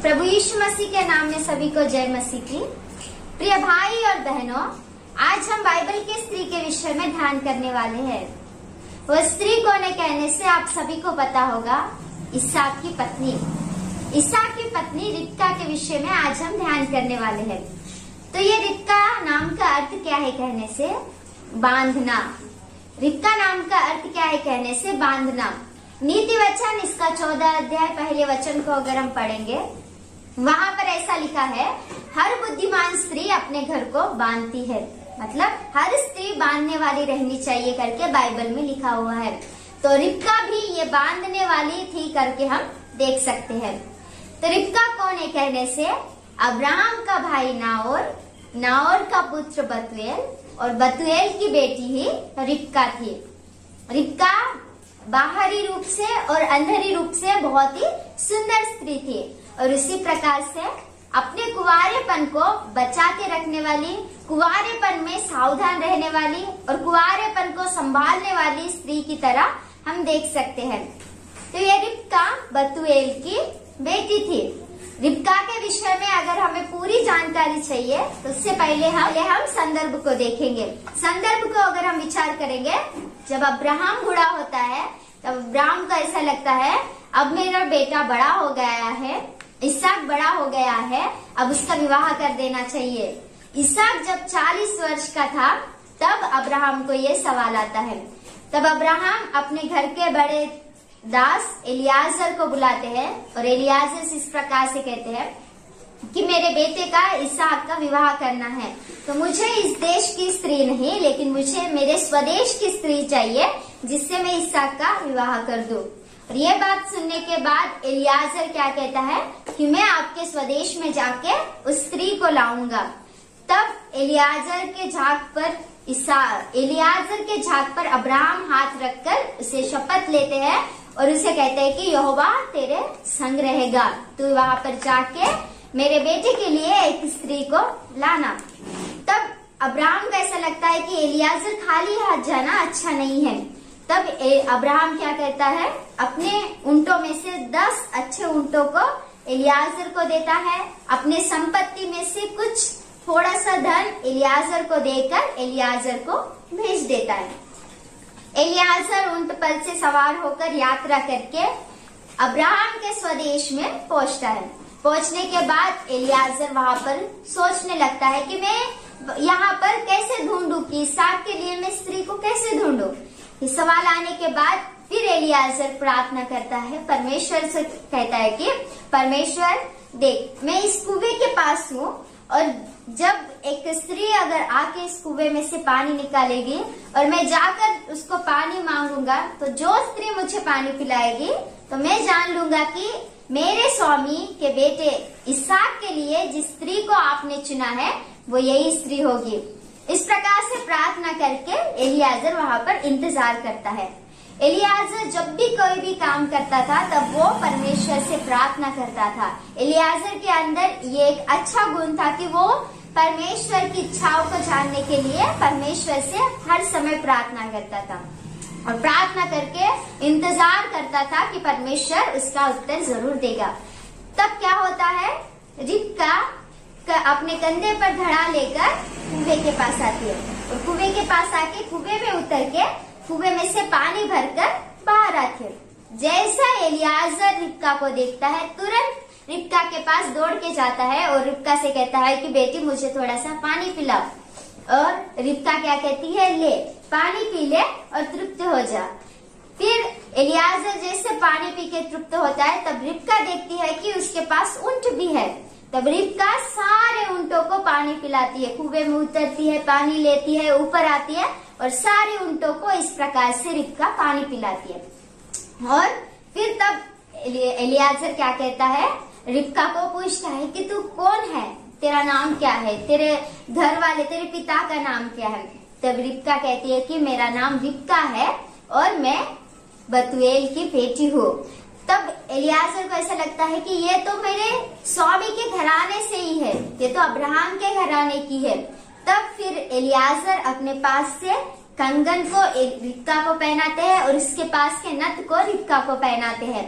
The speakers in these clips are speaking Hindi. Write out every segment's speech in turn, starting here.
प्रभु यीशु मसीह के नाम में सभी को जय मसीह की। प्रिय भाई और बहनों, आज हम बाइबल के स्त्री के विषय में ध्यान करने वाले हैं। वह स्त्री कौन है कहने से आप सभी को पता होगा, इसहाक की पत्नी। इसहाक की पत्नी रिबका के विषय में आज हम ध्यान करने वाले हैं। तो ये रिबका नाम का अर्थ क्या है कहने से बांधना। रिबका नाम का अर्थ क्या है कहने से बांधना। नीति वचन इसका 14 अध्याय पहले वचन को अगर हम पढ़ेंगे, वहां पर ऐसा लिखा है, हर बुद्धिमान स्त्री अपने घर को बांधती है। मतलब हर स्त्री बांधने वाली रहनी चाहिए करके बाइबल में लिखा हुआ है। तो रिबका भी ये बांधने वाली थी करके हम देख सकते हैं। तो रिबका कौन है कहने से अब्राहम का भाई नाओर, नाओर का पुत्र बतूएल और बतूएल की बेटी ही रिबका थी। रिबका बाहरी रूप से और अंदरी रूप से बहुत ही सुंदर स्त्री थी और उसी प्रकार से अपने कुंवारेपन को बचा के रखने वाली, कुंवारेपन में सावधान रहने वाली और कुंवारेपन को संभालने वाली स्त्री की तरह हम देख सकते हैं। तो ये रिबका बतूएल की बेटी थी। रिबका के विषय में अगर हमें पूरी जानकारी चाहिए तो उससे पहले हम संदर्भ को देखेंगे। संदर्भ को अगर हम विचार करेंगे, जब अब्राहम बूढ़ा होता है तब अब्राहम को ऐसा लगता है अब मेरा बेटा बड़ा हो गया है, इसहाक बड़ा हो गया है, अब उसका विवाह कर देना चाहिए। इसहाक जब 40 वर्ष का था तब अब्राहम को ये सवाल आता है। तब अब्राहम अपने घर के बड़े दास एलियाजर को बुलाते हैं और एलियाजर इस प्रकार से कहते हैं कि मेरे बेटे का इसहाक का विवाह करना है, तो मुझे इस देश की स्त्री नहीं, लेकिन मुझे मेरे स्वदेश की स्त्री चाहिए जिससे मैं इसहाक का विवाह कर दूं। और ये बात सुनने के बाद एलियाजर क्या कहता है कि मैं आपके स्वदेश में जाके उस स्त्री को लाऊंगा। तब एलियाजर के झाग पर अब्राहम हाथ रखकर उसे शपथ लेते हैं और उसे कहते हैं कि यहोवा तेरे संग रहेगा, तू वहां पर जाके मेरे बेटे के लिए एक स्त्री को लाना। तब अब्राहम को ऐसा लगता है कि एलियाजर खाली हाथ जाना अच्छा नहीं है। तब अब्राहम क्या कहता है, अपने ऊंटों में से 10 अच्छे ऊंटों को एलियाजर को देता है। अपने संपत्ति में से कुछ थोड़ा सा धन एलियाजर को देकर एलियाजर को भेज देता है। एलियाजर ऊंट पर से सवार होकर यात्रा करके अब्राहम के स्वदेश में पहुंचता है। पहुंचने के बाद एलियाजर वहां पर सोचने लगता है कि मैं यहाँ पर कैसे ढूंढूं, कि इसहाक के लिए मैं स्त्री को कैसे ढूंढूं। ये सवाल आने के बाद फिर एलियाजर प्रार्थना करता है, परमेश्वर से कहता है कि परमेश्वर देख, मैं इस कुएं के पास हूँ और जब एक स्त्री अगर आके इस कुएं में से पानी निकालेगी और मैं जाकर उसको पानी मांगूंगा, तो जो स्त्री मुझे पानी पिलाएगी तो मैं जान लूंगा कि मेरे स्वामी के बेटे इसहाक के लिए जिस स्त्री को आपने चुना है वो यही स्त्री होगी। इस प्रकार से प्रार्थना करके एलियाजर वहां पर इंतजार करता है। एलियाजर जब भी कोई भी काम करता था तब वो परमेश्वर से प्रार्थना करता था। एलियाजर के अंदर ये एक अच्छा गुण था कि वो परमेश्वर की इच्छाओं को जानने के लिए परमेश्वर से हर समय प्रार्थना करता था और प्रार्थना करके इंतजार करता था कि परमेश्वर उसका उत्तर जरूर देगा। तब क्या होता है, रिबका अपने कंधे पर धड़ा लेकर कुएं के पास आती है और कुएं के पास आके कुएं में उतर के कुएं में से पानी भरकर बाहर आती है। जैसा एलियाजर रिबका को देखता है, तुरंत रिबका के पास दौड़ के जाता है और रिबका से कहता है कि बेटी मुझे थोड़ा सा पानी पिलाओ। और रिबका क्या कहती है, ले पानी पी ले और तृप्त हो जा। फिर एलियाजर जैसे पानी पी के तृप्त होता है, तब रिबका देखती है कि उसके पास ऊंट भी है। तब रिबका सारे ऊंटों को पानी पिलाती है, कुएं में उतरती है, पानी लेती है, ऊपर आती है और सारे ऊंटों को इस प्रकार से रिबका पानी पिलाती है। और फिर तब एलियाजर क्या कहता है, रिबका को पूछता है कि तू कौन है, तेरा नाम क्या है, तेरे घर वाले तेरे पिता का नाम क्या है। तब रिबका कहती है कि मेरा नाम रिबका है और मैं बतूएल की बेटी हूँ। तब एलियाजर को ऐसा लगता है कि ये तो मेरे स्वामी के घराने से ही है, ये तो अब्राहम के घराने की है। तब फिर एलियाजर अपने पास से कंगन को रिबका को पहनाते हैं और उसके पास के नथ को रिबका को पहनाते हैं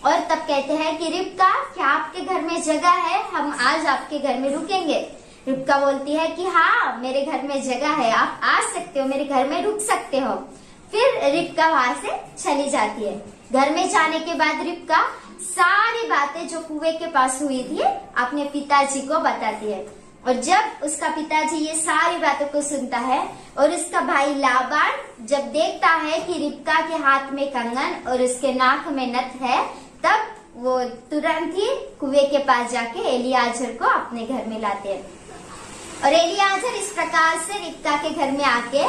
और तब कहते हैं कि रिबका, क्या आपके घर में जगह है? हम आज आपके घर में रुकेंगे। रिबका बोलती है कि हाँ, मेरे घर में जगह है, आप आ सकते हो, मेरे घर में रुक सकते हो। फिर रिबका वहां से चली जाती है। घर में जाने के बाद रिबका सारी बातें जो कुएं के पास हुई थी अपने पिताजी को बताती है। और जब उसका पिताजी ये सारी बातों को सुनता है और उसका भाई लाबान जब देखता है कि रिबका के हाथ में कंगन और उसके नाक में नथ है, तब वो तुरंत ही कुएं के पास जाके एलियाजर को अपने घर में लाते हैं। और एलियाजर इस प्रकार से रिबका के घर में आके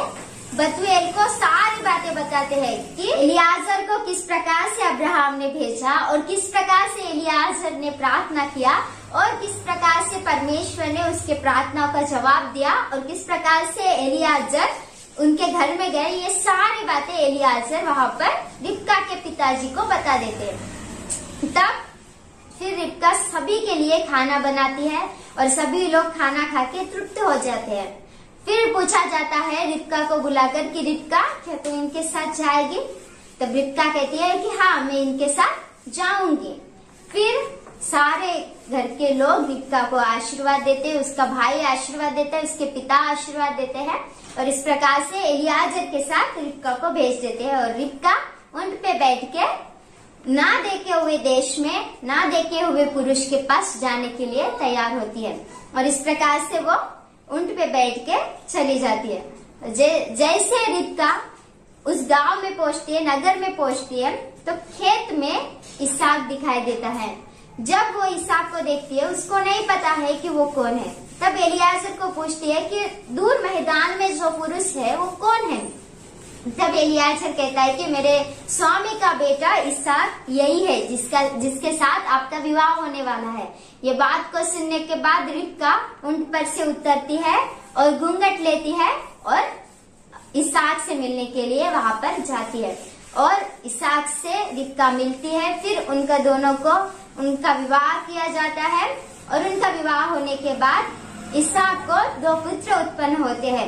बतूएल को सारी बातें बताते हैं कि एलियाजर को किस प्रकार से अब्राहम ने भेजा और किस प्रकार से एलियाजर ने प्रार्थना किया और किस प्रकार से परमेश्वर ने उसके प्रार्थनाओं का जवाब दिया और किस प्रकार से एलियाजर उनके घर में गए। ये सारी बातें एलियाजर वहां पर रिबका के पिताजी को बता देते हैं। तब फिर रिबका सभी के लिए खाना बनाती है और सभी लोग खाना खा के तृप्त हो जाते हैं। फिर पूछा जाता है रिबका को बुलाकर कि रिबका, क्या तुम इनके साथ जाएगी? तब रिबका कहती है कि हाँ, मैं इनके साथ जाऊंगी। फिर सारे घर के लोग रिबका को आशीर्वाद देते हैं, उसका भाई आशीर्वाद देता है, उसके पिता आशीर्वाद देते हैं और इस प्रकार से एलियाजर के साथ रिबका को भेज देते हैं। और रिबका ऊंट पे बैठ के ना देखे हुए देश में, ना देखे हुए पुरुष के पास जाने के लिए तैयार होती है और इस प्रकार से वो ऊंट पे बैठ के चली जाती है। जैसे रिबका उस गांव में पहुंचती है, नगर में पहुंचती है, तो खेत में इसहाक दिखाई देता है। जब वो इसहाक को देखती है, उसको नहीं पता है कि वो कौन है। तब एलियाजर को पूछती है कि दूर मैदान में जो पुरुष है वो कौन है? तब एलियाजर कहता है कि मेरे स्वामी का बेटा इसहाक यही है जिसके साथ आपका विवाह होने वाला है। ये बात को सुनने के बाद रिबका ऊंट पर से उतरती है और घूंघट लेती है और इसहाक से मिलने के लिए वहां पर जाती है और इसहाक से रिबका मिलती है। फिर उनका विवाह किया जाता है और उनका विवाह होने के बाद इसहाक को 2 पुत्र उत्पन्न होते हैं,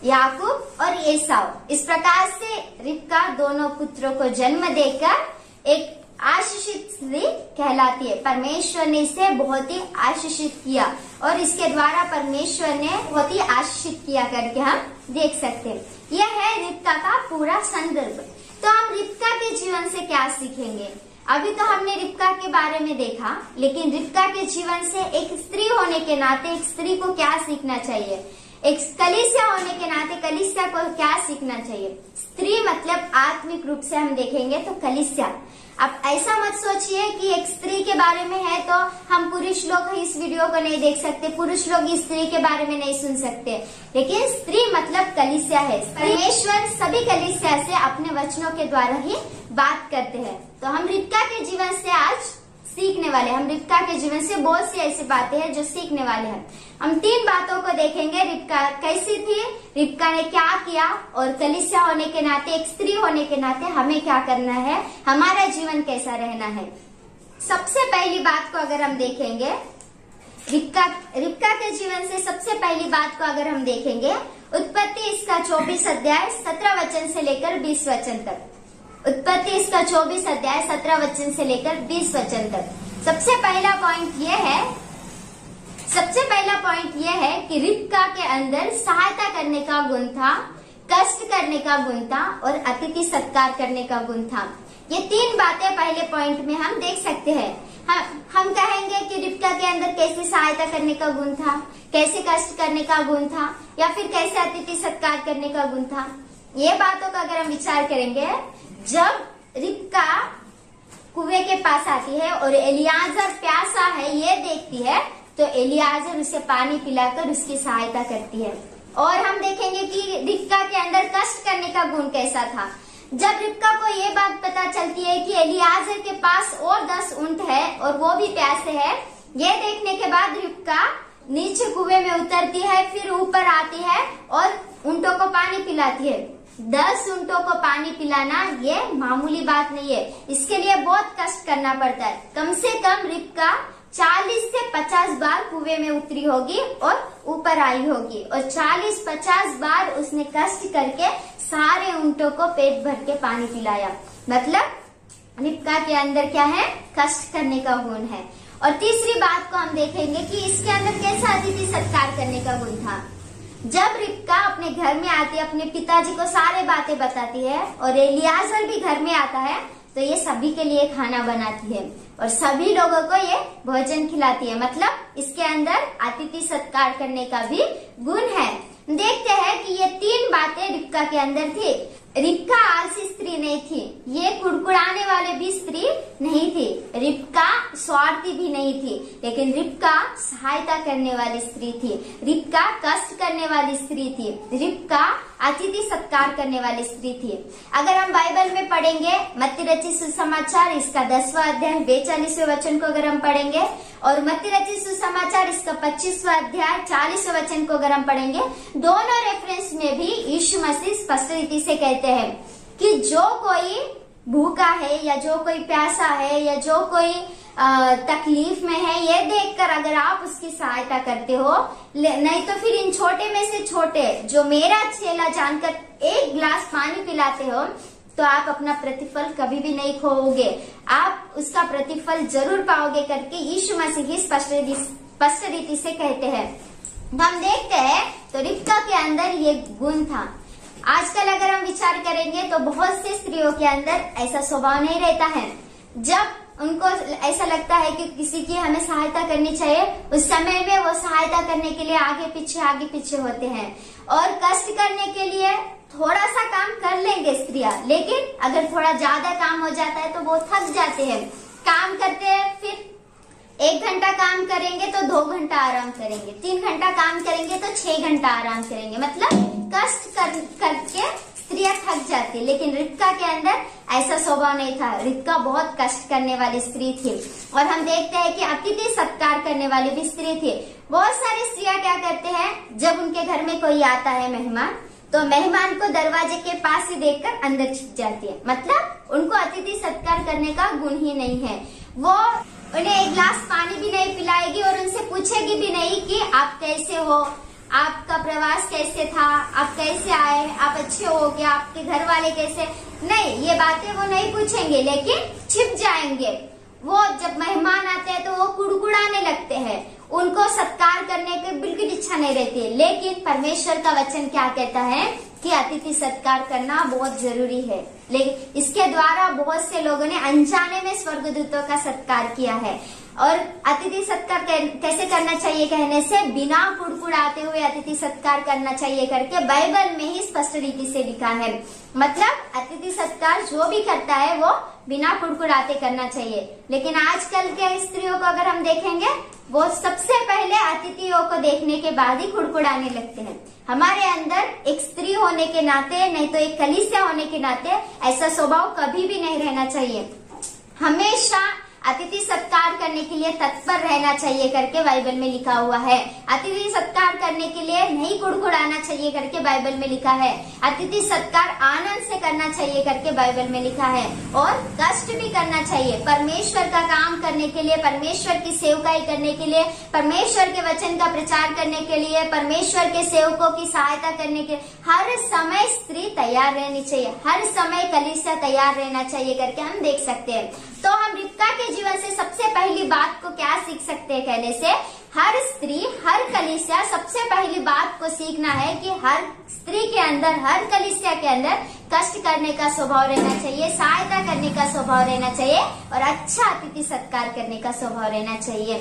याकूब और एसाव। इस प्रकार से रिबका दोनों पुत्रों को जन्म देकर एक आशीषित स्त्री कहलाती है। परमेश्वर ने इसे बहुत ही आशीषित किया और इसके द्वारा परमेश्वर ने बहुत ही आशीषित किया करके हम देख सकते हैं। यह है रिबका का पूरा संदर्भ। तो हम रिबका के जीवन से क्या सीखेंगे? अभी तो हमने रिबका के बारे में देखा, लेकिन रिबका के जीवन से एक स्त्री होने के नाते एक स्त्री को क्या सीखना चाहिए? एक कलीसिया होने के नाते कलीसिया को क्या सीखना चाहिए? स्त्री मतलब आत्मिक रूप से हम देखेंगे तो कलीसिया। अब ऐसा मत सोचिए कि एक स्त्री के बारे में है तो हम पुरुष लोग इस वीडियो को नहीं देख सकते, पुरुष लोग इस स्त्री के बारे में नहीं सुन सकते, लेकिन स्त्री मतलब कलीसिया है। परमेश्वर सभी कलीसिया से अपने वचनों के द्वारा ही बात करते हैं। तो हम रिबका के जीवन से आज सीखने वाले, हम रिबका के जीवन से बहुत सी ऐसी बातें हैं जो सीखने वाले हैं। हम 3 बातों को देखेंगे। रिबका कैसी थी, रिबका ने क्या किया और कलीसिया होने के नाते, एक स्त्री होने के नाते हमें क्या करना है, हमारा जीवन कैसा रहना है। सबसे पहली बात को अगर हम देखेंगे, रिबका के जीवन से सबसे पहली बात को अगर हम देखेंगे, उत्पत्ति इसका 24 अध्याय 17 वचन से लेकर 20 वचन तक। उत्पत्ति इसका 24 अध्याय 17 वचन से लेकर 20 वचन तक। सबसे पहला पॉइंट यह है कि रिबका के अंदर सहायता करने का गुण था, कष्ट करने का गुण था और अतिथि सत्कार करने का गुण था। ये 3 बातें पहले पॉइंट में हम देख सकते हैं। हम कहेंगे कि रिबका के अंदर कैसे सहायता करने का गुण था, कैसे कष्ट करने का गुण था, या फिर कैसे अतिथि सत्कार करने का गुण था। ये बातों का अगर हम विचार करेंगे, जब रिबका कुएं के पास आती है और एलियाजर प्यासा है ये देखती है, तो एलियाजर उसे पानी पिलाकर उसकी सहायता करती है। और हम देखेंगे कि रिबका के अंदर कष्ट करने का गुण कैसा था। जब रिबका को ये बात पता चलती है कि एलियाजर के पास और 10 ऊंट है और वो भी प्यासे है, ये देखने के बाद रिबका नीचे कुएं में उतरती है, फिर ऊपर आती है और ऊंटों को पानी पिलाती है। 10 ऊंटों को पानी पिलाना ये मामूली बात नहीं है, इसके लिए बहुत कष्ट करना पड़ता है। कम से कम रिबका 40 से 50 बार कुएं में उतरी होगी और ऊपर आई होगी और 40-50 बार उसने कष्ट करके सारे ऊंटों को पेट भर के पानी पिलाया। मतलब रिबका के अंदर क्या है, कष्ट करने का गुण है। और तीसरी बात को हम देखेंगे कि इसके अंदर कैसा अतिथि सत्कार करने का गुण था। जब रिबका अपने घर में आती है, अपने पिताजी को सारे बातें बताती है और एलियाजर भी घर में आता है, तो ये सभी के लिए खाना बनाती है और सभी लोगों को ये भोजन खिलाती है। मतलब इसके अंदर अतिथि सत्कार करने का भी गुण है। देखते हैं कि ये 3 बातें रिबका के अंदर थी। रिबका आलसी स्त्री नहीं थी, ये कुड़कुड़ाने वाले भी स्त्री नहीं थी, रिबका स्वार्थी भी नहीं थी, लेकिन रिबका सहायता करने वाली स्त्री थी, रिबका कष्ट करने वाली स्त्री थी, रिबका अतिथि सत्कार करने वाली स्त्री थी। अगर हम बाइबल में पढ़ेंगे मत्ती रचित सुसमाचार इसका 10वां अध्याय 42वें वचन को अगर हम पढ़ेंगे और मत्ती रचित सुसमाचार इसका 25वां अध्याय 40वें वचन को अगर हम पढ़ेंगे, दोनों रेफरेंस में भी यीशु मसीह स्पष्ट रीति से कहते हैं कि जो कोई भूखा है या जो कोई प्यासा है या जो कोई तकलीफ में है, ये देखकर अगर आप उसकी सहायता करते हो, नहीं तो फिर इन छोटे में से छोटे जो मेरा चेला जानकर 1 गिलास पानी पिलाते हो, तो आप अपना प्रतिफल कभी भी नहीं खोओगे, आप उसका प्रतिफल जरूर पाओगे करके यीशु मसीह ही स्पष्ट रीति से कहते हैं। हम देखते हैं तो रिबका के अंदर ये गुण था। आजकल अगर हम विचार करेंगे तो बहुत सी स्त्रियों के अंदर ऐसा स्वभाव नहीं रहता है। जब उनको ऐसा लगता है कि किसी की हमें सहायता करनी चाहिए, उस समय में वो सहायता करने के लिए आगे पीछे होते हैं और कष्ट करने के लिए थोड़ा सा काम कर लेंगे स्त्रियां, लेकिन अगर थोड़ा ज्यादा काम हो जाता है तो वो थक जाते हैं। काम करते हैं, फिर 1 घंटा काम करेंगे तो 2 घंटा आराम करेंगे, 3 घंटा काम करेंगे तो 6 घंटा आराम करेंगे। मतलब कष्ट करके स्त्रियां थक जाती है, लेकिन रिबका के अंदर ऐसा स्वभाव नहीं था। रिबका बहुत कष्ट करने वाली स्त्री थी। और हम देखते हैं कि अतिथि सत्कार करने वाली भी स्त्री थी। बहुत सारी स्त्रियां क्या करते हैं, जब उनके घर में कोई आता है मेहमान, तो मेहमान को दरवाजे के पास ही देखकर अंदर छिप जाती है। मतलब उनको अतिथि सत्कार करने का गुण ही नहीं है। वो उन्हें 1 गिलास पानी भी नहीं पिलाएगी और उनसे पूछेगी भी नहीं कि आप कैसे हो, आपका प्रवास कैसे था, आप कैसे आए, आप अच्छे हो क्या, आपके घर वाले कैसे, नहीं, ये बातें वो नहीं पूछेंगे, लेकिन छिप जाएंगे। वो जब मेहमान आते हैं तो वो कुड़कुड़ाने लगते हैं, उनको सत्कार करने की बिल्कुल इच्छा नहीं रहती है। लेकिन परमेश्वर का वचन क्या कहता है कि अतिथि सत्कार करना बहुत जरूरी है। लेकिन इसके द्वारा बहुत से लोगों ने अनजाने में स्वर्गदूतों का सत्कार किया है। और अतिथि सत्कार कैसे करना चाहिए कहने से, बिना कुड़कुड़ाते हुए अतिथि सत्कार करना चाहिए करके बाइबल में ही स्पष्ट रीति से लिखा है। मतलब अतिथि सत्कार जो भी करता है वो बिना कुड़कुड़ाते करना चाहिए। लेकिन आजकल के स्त्रियों को अगर हम देखेंगे, वो सबसे पहले अतिथियों को देखने के बाद ही कुड़कुड़ाने लगते हैं। हमारे अंदर एक स्त्री होने के नाते, नहीं तो एक कलीसिया होने के नाते ऐसा स्वभाव कभी भी नहीं रहना चाहिए। हमेशा अतिथि सत्कार करने के लिए तत्पर रहना चाहिए करके बाइबल में लिखा हुआ है। अतिथि सत्कार करने के लिए नहीं कुड़कुड़ाना चाहिए करके बाइबल में लिखा है। अतिथि सत्कार आनंद से करना चाहिए करके बाइबल में लिखा है। और कष्ट भी करना चाहिए परमेश्वर का काम करने के लिए, परमेश्वर की सेवकाई करने के लिए, परमेश्वर के वचन का प्रचार करने के लिए, परमेश्वर के सेवकों की सहायता करने के लिए हर समय स्त्री तैयार रहनी चाहिए, हर समय कलीसिया तैयार रहना चाहिए करके हम देख सकते हैं। तो हम रिबका के जीवन से सबसे पहली बात को क्या सीख सकते हैं कहने से, हर स्त्री, हर कलीसिया सबसे पहली बात को सीखना है कि हर स्त्री के अंदर, हर कलीसिया के अंदर कष्ट करने का स्वभाव रहना चाहिए, सहायता करने का स्वभाव रहना चाहिए और अच्छा अतिथि सत्कार करने का स्वभाव रहना चाहिए।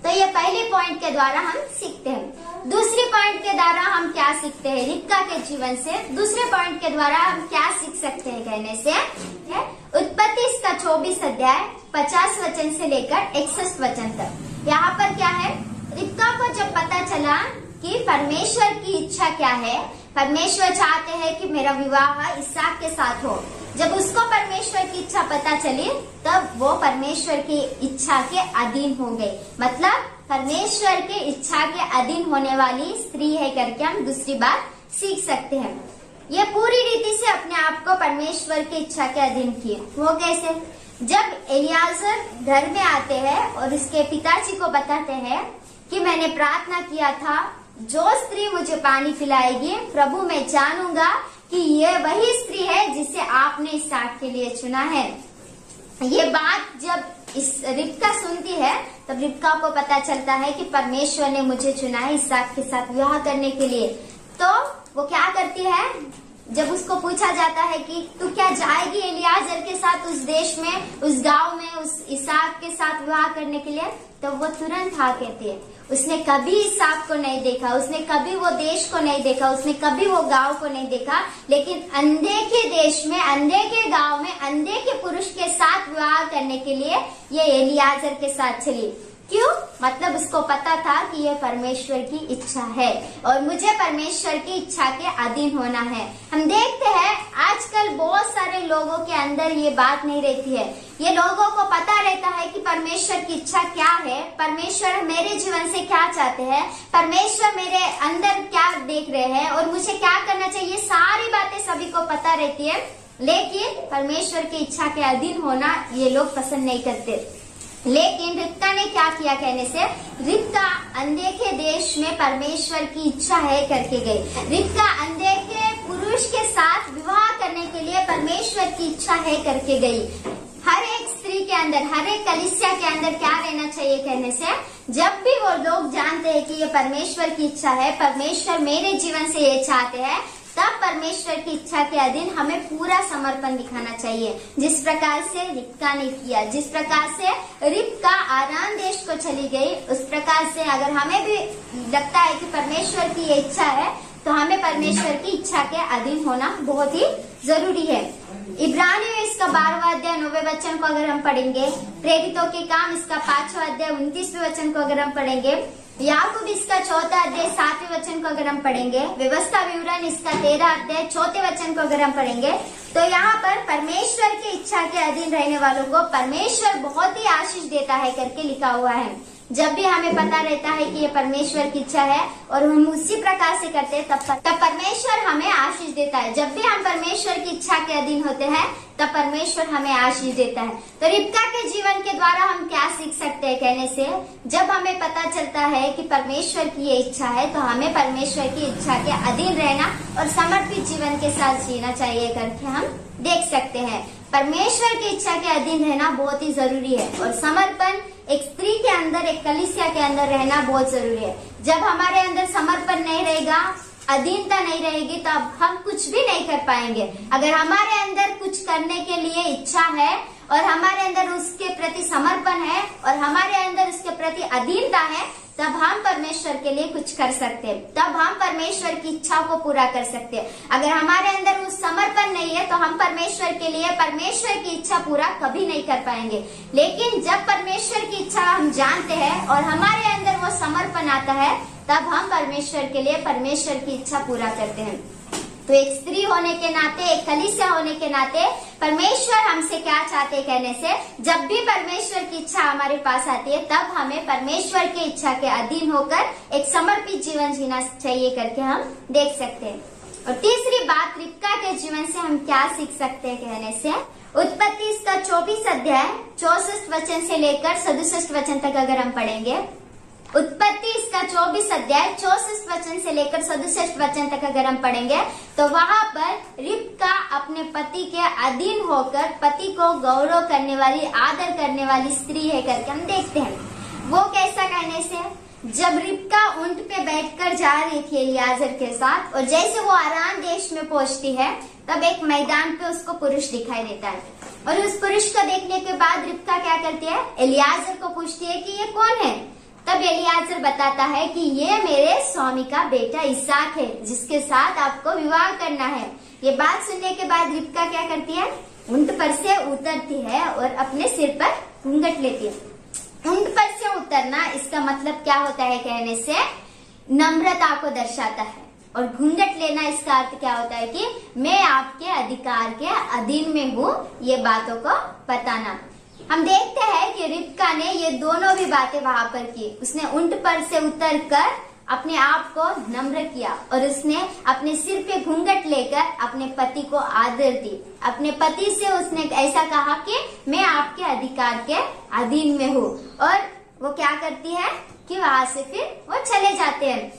तो ये पहले पॉइंट के द्वारा हम सीखते हैं। दूसरे पॉइंट के द्वारा हम क्या सीखते हैं रिबका के जीवन से, दूसरे पॉइंट के द्वारा हम क्या सीख सकते हैं कहने से, उत्पत्ति इसका 24 अध्याय 50 वचन से लेकर 61 वचन तक। यहाँ पर क्या है, रिबका को जब पता चला कि परमेश्वर की इच्छा क्या है, परमेश्वर चाहते हैं कि मेरा विवाह इसहाक के साथ हो, जब उसको परमेश्वर की इच्छा पता चली तब वो परमेश्वर की इच्छा के अधीन हो गई। मतलब परमेश्वर के इच्छा के अधीन होने वाली स्त्री है करके हम दूसरी बात सीख सकते हैं। ये पूरी रीति से अपने आप को परमेश्वर की इच्छा के अधीन किए। वो कैसे, जब एलियाजर घर में आते हैं और उसके पिताजी को बताते हैं कि मैंने प्रार्थना किया था, जो स्त्री मुझे पानी पिलाएगी प्रभु मैं जानूंगा कि ये वही स्त्री है जिसे आपने इसहाक के लिए चुना है। ये बात जब इस रिबका सुनती है तब रिबका को पता चलता है कि परमेश्वर ने मुझे चुना है इसहाक के साथ विवाह करने के लिए। तो वो क्या करती है, जब उसको पूछा जाता है कि तू क्या जाएगी एलियाजर के साथ उस देश में, उस गांव में, उस इसहाक के साथ विवाह करने के लिए, तो वो तुरंत हाँ कहती है। उसने कभी इसहाक को नहीं देखा, उसने कभी वो देश को नहीं देखा, उसने कभी वो गांव को नहीं देखा, लेकिन अंधे के देश में, अंधे के गांव में, अंधे के पुरुष के साथ विवाह करने के लिए ये एलियाजर के साथ चली। क्यों? मतलब उसको पता था कि ये परमेश्वर की इच्छा है और मुझे परमेश्वर की इच्छा के अधीन होना है। हम देखते हैं आजकल बहुत सारे लोगों के अंदर ये बात नहीं रहती है। ये लोगों को पता रहता है कि परमेश्वर की इच्छा क्या है, परमेश्वर मेरे जीवन से क्या चाहते हैं, परमेश्वर मेरे अंदर क्या देख रहे हैं और मुझे क्या करना चाहिए, सारी बातें सभी को पता रहती है, लेकिन परमेश्वर की इच्छा के अधीन होना ये लोग पसंद नहीं करते। लेकिन रिबका ने क्या किया कहने से, रिबका अनदेखे देश में परमेश्वर की इच्छा है करके गई। रिबका अनदेखे पुरुष के साथ विवाह करने के लिए परमेश्वर की इच्छा है करके गई। हर एक स्त्री के अंदर, हर एक कलीसिया के अंदर क्या रहना चाहिए कहने से, जब भी वो लोग जानते हैं कि ये परमेश्वर की इच्छा है, परमेश्वर मेरे जीवन से ये चाहते हैं, तब परमेश्वर की इच्छा के अधीन हमें पूरा समर्पण दिखाना चाहिए। जिस प्रकार से रिबका ने किया, जिस प्रकार से रिबका आराम देश को चली गई, उस प्रकार से अगर हमें भी लगता है कि परमेश्वर की ये इच्छा है तो हमें परमेश्वर की इच्छा के अधीन होना बहुत ही जरूरी है। इब्रानियों इसका 12वां अध्याय 9वें वचन को अगर हम पढ़ेंगे, प्रेरितों के काम इसका 5वां अध्याय 29वें वचन को अगर हम पढ़ेंगे, याकूब इसका 4था अध्याय 7वें वचन को अगर हम पढ़ेंगे, व्यवस्था विवरण इसका 13 अध्याय 4थे वचन को अगर हम पढ़ेंगे, तो यहाँ पर परमेश्वर की इच्छा के अधीन रहने वालों को परमेश्वर बहुत ही आशीष देता है करके लिखा हुआ है। जब भी हमें पता रहता है कि ये परमेश्वर की इच्छा है और हम उसी प्रकार से करते हैं, तब परमेश्वर हमें आशीष देता है। जब भी हम परमेश्वर की इच्छा के अधीन होते हैं तब परमेश्वर हमें आशीष देता है। तो रिबका के जीवन के द्वारा हम क्या सीख सकते हैं कहने से, जब हमें पता चलता है कि परमेश्वर की ये इच्छा है तो हमें परमेश्वर की इच्छा के अधीन रहना और समर्पित जीवन के साथ जीना चाहिए करके हम देख सकते हैं। परमेश्वर की इच्छा के अधीन रहना बहुत ही जरूरी है और समर्पण एक स्त्री के अंदर, एक कलीसिया के अंदर रहना बहुत जरूरी है। जब हमारे अंदर समर्पण नहीं रहेगा, अधीनता नहीं रहेगी, तब हम कुछ भी नहीं कर पाएंगे। अगर हमारे अंदर कुछ करने के लिए इच्छा है और हमारे अंदर उसके प्रति समर्पण है और हमारे अंदर उसके प्रति अधीनता है, तब हम परमेश्वर के लिए कुछ कर सकते हैं, तब हम परमेश्वर की इच्छा को पूरा कर सकते हैं। अगर हमारे अंदर उस समर्पण नहीं है तो हम परमेश्वर के लिए परमेश्वर की इच्छा पूरा कभी नहीं कर पाएंगे। लेकिन जब परमेश्वर की इच्छा हम जानते हैं और हमारे अंदर वो समर्पण आता है, तब हम परमेश्वर के लिए परमेश्वर की इच्छा पूरा करते हैं। तो एक स्त्री होने के नाते, एक कलीसिया होने के नाते परमेश्वर हमसे क्या चाहते कहने से, जब भी परमेश्वर की इच्छा हमारे पास आती है तब हमें परमेश्वर की इच्छा के अधीन होकर एक समर्पित जीवन जीना चाहिए करके हम देख सकते हैं। और तीसरी बात, रिबका के जीवन से हम क्या सीख सकते हैं कहने से, उत्पत्ति इसका 24 अध्याय 64 वचन से लेकर 67 वचन तक अगर हम पढ़ेंगे, उत्पत्ति इसका 24 अध्याय 64 वचन से लेकर 67 वचन तक अगर हम पढ़ेंगे, तो वहाँ पर रिबका अपने पति के अधीन होकर पति को गौरव करने वाली, आदर करने वाली स्त्री है करके हम देखते हैं। वो कैसा कहने से, जब रिबका ऊंट पे बैठकर जा रही थी एलियाजर के साथ और जैसे वो आराम देश में पहुंचती है, तब एक मैदान पे उसको पुरुष दिखाई देता है और उस पुरुष को देखने के बाद रिबका क्या करती है, एलियाजर को पूछती है कि ये कौन है। तब एलियाजर बताता है कि ये मेरे स्वामी का बेटा इसहाक है, जिसके साथ आपको विवाह करना है। ये बात सुनने के बाद रिबका क्या करती है, ऊंट पर से उतरती है और अपने सिर पर घूंघट लेती है। ऊंट पर से उतरना इसका मतलब क्या होता है कहने से, नम्रता को दर्शाता है, और घूंघट लेना इसका अर्थ क्या होता है कि मैं आपके अधिकार के अधीन में हूँ, ये बातों को बताना। हम देखते हैं कि रिबका ने ये दोनों भी बातें वहां पर की। उसने ऊंट पर से उतरकर अपने आप को नम्र किया और उसने अपने सिर पे घूंघट लेकर अपने पति को आदर दी। अपने पति से उसने ऐसा कहा कि मैं आपके अधिकार के अधीन में हूँ, और वो क्या करती है कि वहां से फिर वो चले जाते हैं।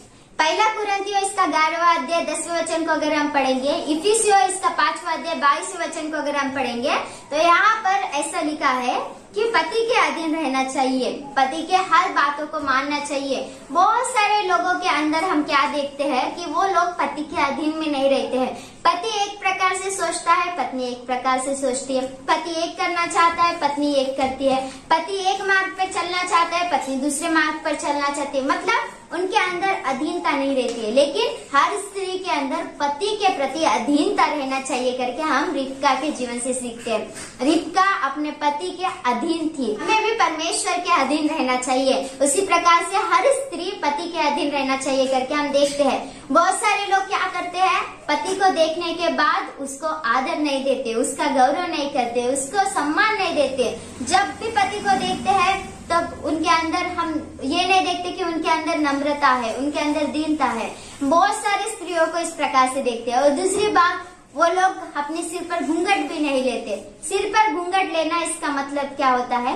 पहला कुरिन्थियों इसका 11वां अध्याय 10वें वचन को अगर हम पढ़ेंगे, इफिसियों इसका 5वां अध्याय 22वें वचन को अगर हम पढ़ेंगे तो यहाँ पर ऐसा लिखा है कि पति के अधीन रहना चाहिए, पति के हर बातों को मानना चाहिए। बहुत सारे लोगों के अंदर हम क्या देखते हैं कि वो लोग पति के अधीन में नहीं रहते हैं। पति एक प्रकार से सोचता है, पत्नी एक प्रकार से सोचती है। पति एक करना चाहता है, पत्नी एक करती है। पति एक मार्ग पर चलना चाहता है, पत्नी दूसरे मार्ग पर चलना चाहती है। मतलब उनके अंदर अधीनता नहीं रहती है। लेकिन हर स्त्री के अंदर पति के प्रति अधीनता रहना चाहिए करके हम रिबका के जीवन से सीखते हैं। रिबका अपने पति के अधीन थी, हमें भी परमेश्वर के अधीन रहना चाहिए। उसी प्रकार से हर स्त्री पति के अधीन रहना चाहिए करके हम देखते हैं। बहुत सारे लोग क्या करते हैं, पति को देखने के बाद उसको आदर नहीं देते, उसका गौरव नहीं करते, उसको सम्मान नहीं देते। जब भी पति को देखते हैं तब उनके अंदर हम ये नहीं देखते कि उनके अंदर नम्रता है, उनके अंदर दीनता है। बहुत सारी स्त्रियों को इस प्रकार से देखते हैं। और दूसरी बात, वो लोग अपने सिर पर घूंघट भी नहीं लेते। सिर पर घूंघट लेना इसका मतलब क्या होता है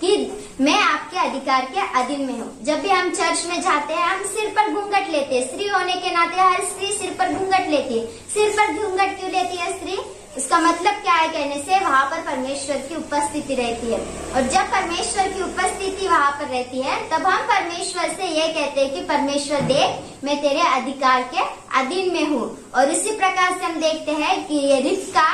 कि मैं आपके अधिकार के अधीन में हूँ। जब भी हम चर्च में जाते हैं हम सिर पर घूंघट लेते हैं। स्त्री होने के नाते हर स्त्री सिर पर घूंघट लेती है। सिर पर घूंघट क्यों लेती है स्त्री? इसका मतलब क्या है कहने से, वहाँ पर परमेश्वर की उपस्थिति रहती है। और जब परमेश्वर की उपस्थिति वहाँ पर रहती है तब हम परमेश्वर से ये कहते हैं कि परमेश्वर देख, मैं तेरे अधिकार के अधीन में हूँ। और इसी प्रकार से हम देखते हैं कि ये रिबका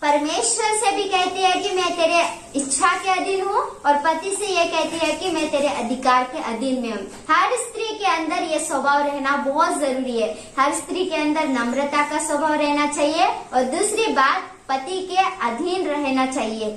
परमेश्वर से भी कहती है कि मैं तेरे इच्छा के अधीन हूँ, और पति से ये कहती है कि मैं तेरे अधिकार के अधीन में हूँ। हर स्त्री के अंदर ये स्वभाव रहना बहुत जरूरी है। हर स्त्री के अंदर नम्रता का स्वभाव रहना चाहिए। और दूसरी बात, पति के अधीन रहना चाहिए,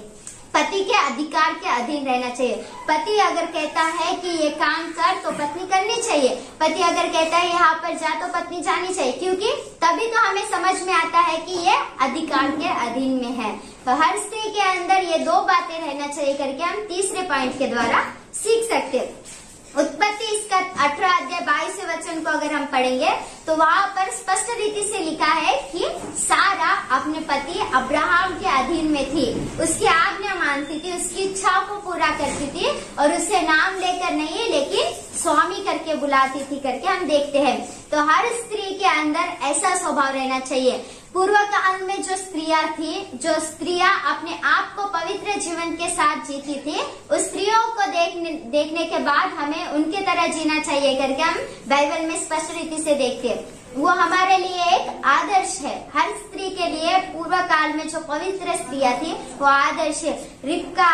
पति के अधिकार के अधीन रहना चाहिए। पति अगर कहता है कि ये काम कर तो पत्नी करनी चाहिए। पति अगर कहता है यहाँ पर जा तो पत्नी जानी चाहिए, क्योंकि तभी तो हमें समझ में आता है कि ये अधिकार के अधीन में है। तो हर स्त्री के अंदर ये दो बातें रहना चाहिए करके हम तीसरे पॉइंट के द्वारा सीख सकते हैं। उत्पत्ति इसका 18 अध्याय 22 वचन को अगर हम पढ़ेंगे तो वहाँ पर स्पष्ट रीति से लिखा है कि सारा अपने पति अब्राहम के अधीन में थी, उसकी आज्ञा मानती थी, उसकी इच्छाओं को पूरा करती थी, और उसे नाम लेकर नहीं लेकिन स्वामी करके बुलाती थी करके हम देखते हैं। तो हर स्त्री के अंदर ऐसा स्वभाव रहना चाहिए। पूर्व काल में जो स्त्रियां थी, जो स्त्रियां अपने आप को पवित्र जीवन के साथ जीती थी, उस स्त्रियों को देखने के बाद हमें उनके तरह जीना चाहिए करके हम बाइबल में स्पष्ट रीति से देखते हैं। वो हमारे लिए एक आदर्श है। हर स्त्री के लिए पूर्व काल में जो पवित्र स्त्रियां थी वो आदर्श है। रिबका,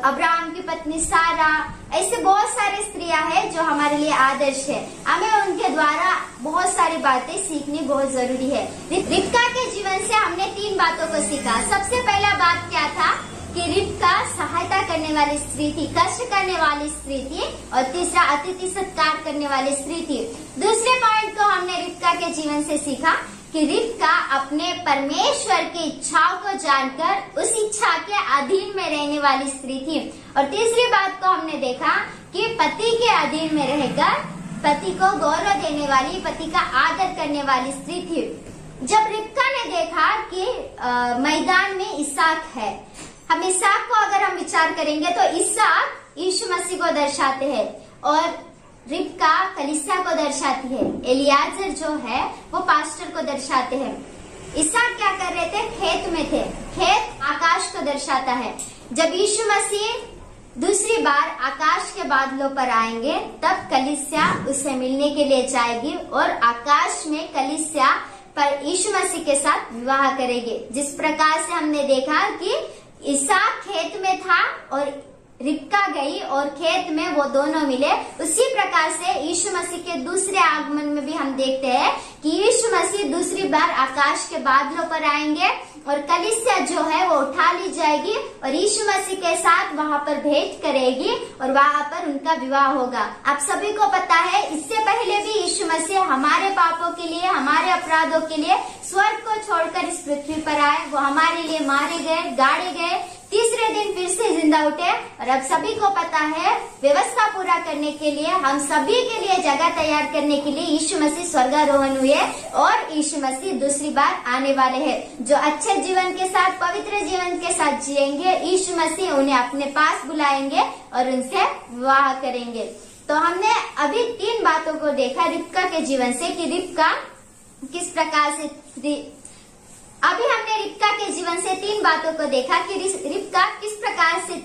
अब्राहम की पत्नी सारा, ऐसे बहुत सारी स्त्रियां हैं जो हमारे लिए आदर्श है। हमें उनके द्वारा बहुत सारी बातें सीखनी बहुत जरूरी है। रिबका के जीवन से हमने 3 बातों को सीखा। सबसे पहला बात क्या था कि रिबका सहायता करने वाली स्त्री थी, कष्ट करने वाली स्त्री थी, और तीसरा अतिथि सत्कार करने वाली स्त्री थी। दूसरे पॉइंट को हमने रिबका के जीवन से सीखा कि रिबका अपने परमेश्वर की इच्छाओं को जानकर उस इच्छा के अधीन में रहने वाली स्त्री थी। और तीसरी बात को हमने देखा कि पति के अधीन में रहकर पति को गौरव देने वाली, पति का आदर करने वाली स्त्री थी। जब रिबका ने देखा कि मैदान में इसहाक है, हम इसहाक को अगर हम विचार करेंगे तो इसहाक यीशु मसीह को दर्शाते हैं और रिबका कलीसिया को दर्शाती है। एलियाजर जो है वो पास्टर को दर्शाते हैं। इसहाक क्या कर रहे थे? खेत में थे। खेत आकाश को दर्शाता है। जब यीशु मसीह दूसरी बार आकाश के बादलों पर आएंगे तब कलीसिया उसे मिलने के लिए जाएगी और आकाश में कलीसिया पर यीशु मसीह के साथ विवाह करेगी। जिस प्रकार से हमने देखा कि इसहाक खेत में था और रिबका गई और खेत में वो दोनों मिले, उसी प्रकार से यीशु मसीह के दूसरे आगमन में भी हम देखते हैं कि यीशु मसीह दूसरी बार आकाश के बादलों पर आएंगे और कलीसिया जो है वो उठा ली जाएगी और यीशु मसीह के साथ वहाँ पर भेंट करेगी और वहाँ पर उनका विवाह होगा। आप सभी को पता है इससे पहले भी यीशु मसीह हमारे पापों के लिए, हमारे अपराधों के लिए स्वर्ग को छोड़कर इस पृथ्वी पर आए। वो हमारे लिए मारे गए, गाड़े गए, तीसरे दिन फिर से जिंदा उठे। और अब सभी को पता है व्यवस्था पूरा करने के लिए, हम सभी के लिए जगह तैयार करने के लिए यीशु मसीह स्वर्गारोहण हुए और यीशु मसीह दूसरी बार आने वाले हैं। जो अच्छे जीवन के साथ, पवित्र जीवन के साथ जिएंगे, यीशु मसीह उन्हें अपने पास बुलाएंगे और उनसे विवाह करेंगे। तो हमने अभी 3 बातों को देखा रिबका के जीवन से कि रिबका किस प्रकार से अभी हमने रिबका के जीवन से 3 बातों को देखा कि रिबका किस प्रकार से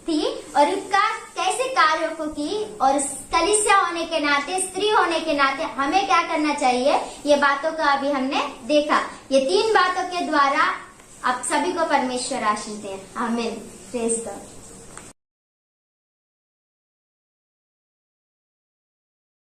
थी और रिबका कैसे कार्यों को की, और कलीसिया होने के नाते, स्त्री होने के नाते हमें क्या करना चाहिए, ये बातों का अभी हमने देखा। ये 3 बातों के द्वारा आप सभी को परमेश्वर आशीष दे। आमीन। Praise God.